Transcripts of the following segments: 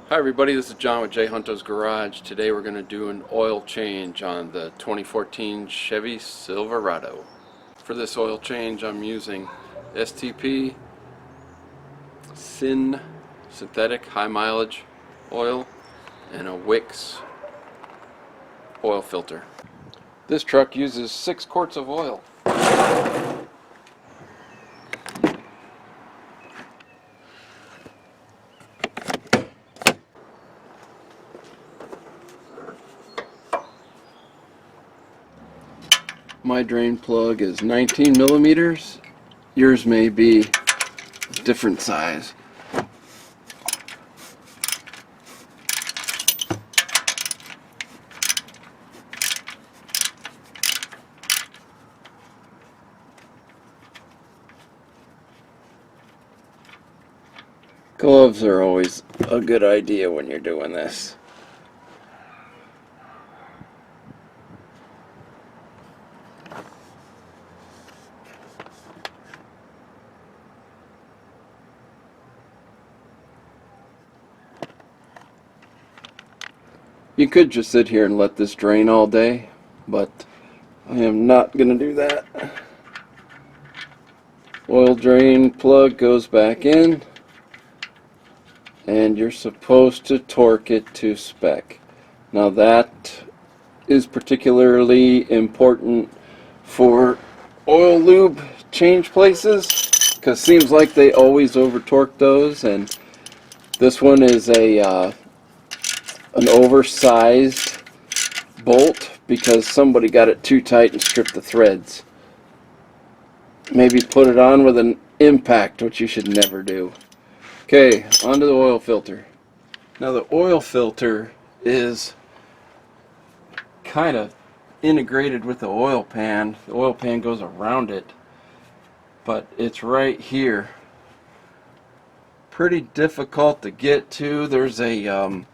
Hi everybody, this is John with Jay Hunto's Garage. Today we're going to do an oil change on the 2014 Chevy Silverado. For this oil change I'm using STP synthetic high mileage oil and a Wix oil filter. This truck uses 6 quarts of oil. My drain plug is 19 millimeters. Yours may be a different size. Gloves are always a good idea when you're doing this. You could just sit here and let this drain all day, but I am not going to do that. Oil drain plug goes back in, and you're supposed to torque it to spec. Now that is particularly important for oil lube change places, because it seems like they always over torque those, and this one is an oversized bolt because somebody got it too tight and stripped the threads. Maybe put it on with an impact, which you should never do. Okay, onto the oil filter. Now the oil filter is kind of integrated with the oil pan. The oil pan goes around it, but it's right here. Pretty difficult to get to. There's a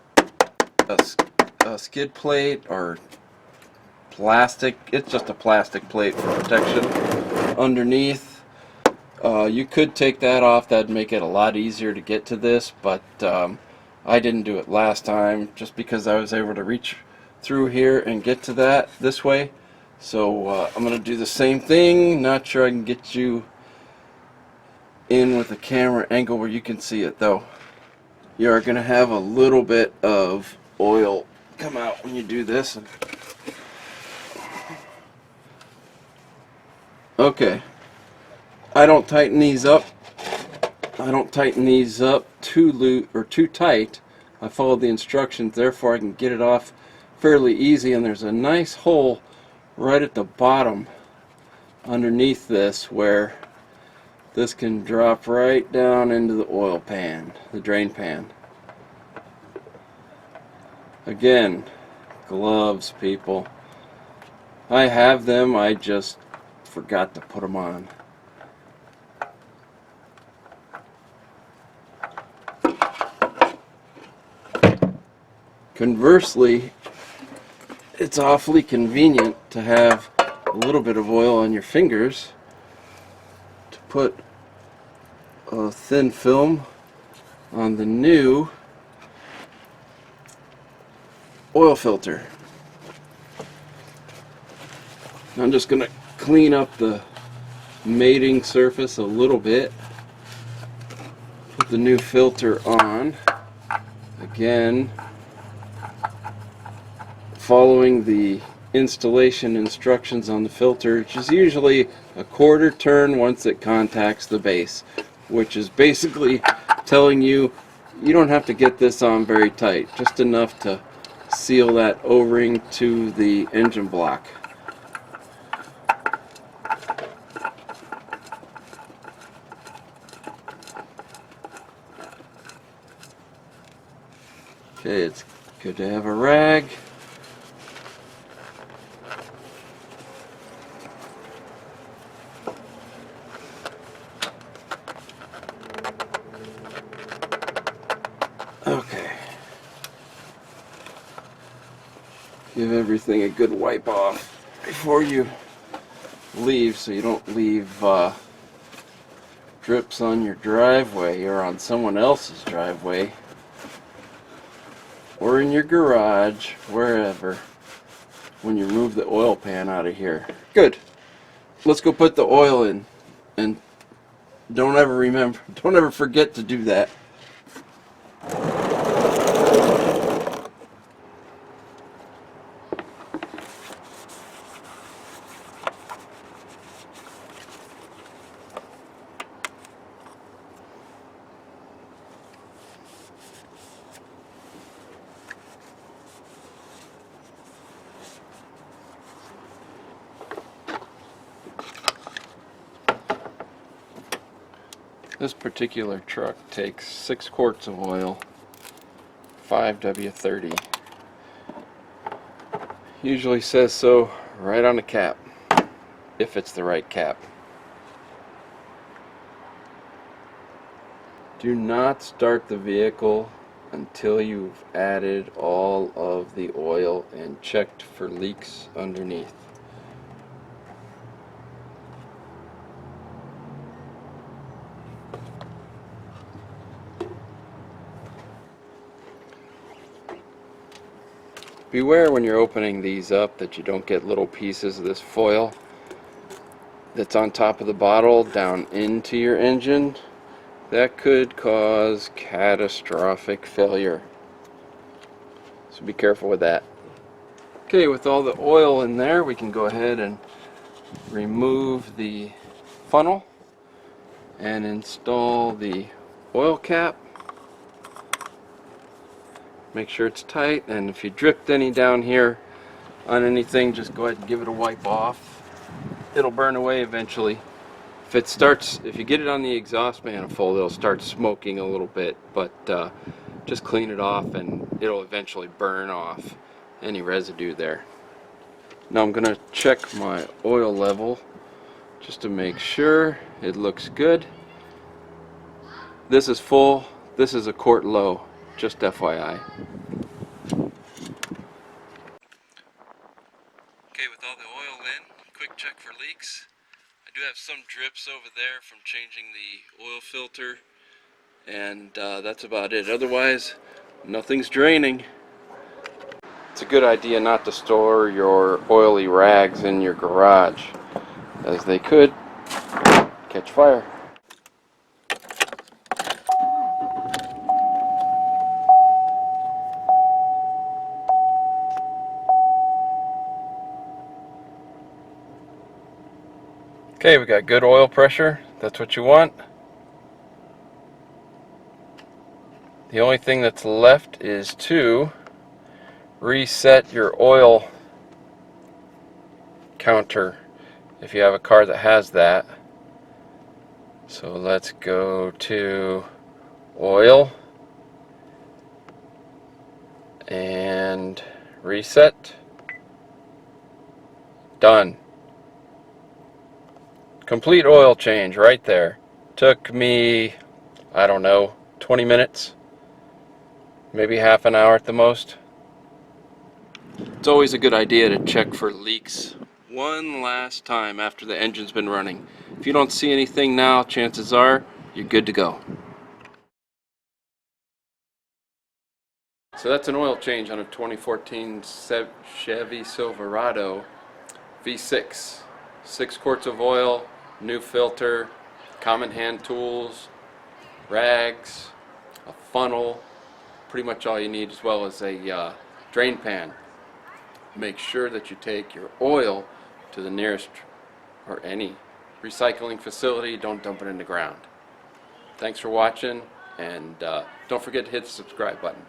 skid plate or plastic. It's just a plastic plate for protection underneath. You could take that off. That'd make it a lot easier to get to this, but I didn't do it last time just because I was able to reach through here and get to that this way. So I'm going to do the same thing. Not sure I can get you in with the camera angle where you can see it though. You are going to have a little bit of oil come out when you do this. Okay, I don't tighten these up. I don't tighten these up too loose or too tight. I follow the instructions, therefore I can get it off fairly easy. And there's a nice hole right at the bottom underneath this where this can drop right down into the oil pan, the drain pan. Again, gloves, people. I have them, I just forgot to put them on. Conversely, it's awfully convenient to have a little bit of oil on your fingers to put a thin film on the new oil filter. I'm just going to clean up the mating surface a little bit. Put the new filter on. Again, following the installation instructions on the filter, which is usually a quarter turn once it contacts the base, which is basically telling you you don't have to get this on very tight, just enough to seal that O-ring to the engine block. Okay, it's good to have a rag. Okay. Give everything a good wipe off before you leave so you don't leave drips on your driveway or on someone else's driveway. or in your garage, wherever, when you remove the oil pan out of here. Good. Let's go put the oil in, and don't ever forget to do that. This particular truck takes 6 quarts of oil, 5W30. Usually says so right on the cap, if it's the right cap. Do not start the vehicle until you've added all of the oil and checked for leaks underneath. Beware when you're opening these up that you don't get little pieces of this foil that's on top of the bottle down into your engine. That could cause catastrophic failure. So be careful with that. Okay, with all the oil in there, we can go ahead and remove the funnel and install the oil cap. Make sure it's tight, and if you dripped any down here on anything, just go ahead and give it a wipe off. It'll burn away eventually. If you get it on the exhaust manifold, it'll start smoking a little bit, but just clean it off and it'll eventually burn off any residue there. Now I'm gonna check my oil level just to make sure it looks good. This is full, this is a quart low. Just FYI. Okay, with all the oil in, quick check for leaks. I do have some drips over there from changing the oil filter, and that's about it. Otherwise, nothing's draining. It's a good idea not to store your oily rags in your garage, as they could catch fire. Okay, we got good oil pressure. That's what you want. The only thing that's left is to reset your oil counter if you have a car that has that. So let's go to oil and reset. Done. Complete oil change right there. Took me, I don't know, 20 minutes, maybe half an hour at the most. It's always a good idea to check for leaks one last time after the engine's been running. If you don't see anything now, chances are you're good to go. So that's an oil change on a 2014 Chevy Silverado V6. 6 quarts of oil, new filter, common hand tools, rags, a funnel, pretty much all you need, as well as a drain pan. Make sure that you take your oil to the nearest or any recycling facility. Don't dump it in the ground. Thanks for watching, and don't forget to hit the subscribe button.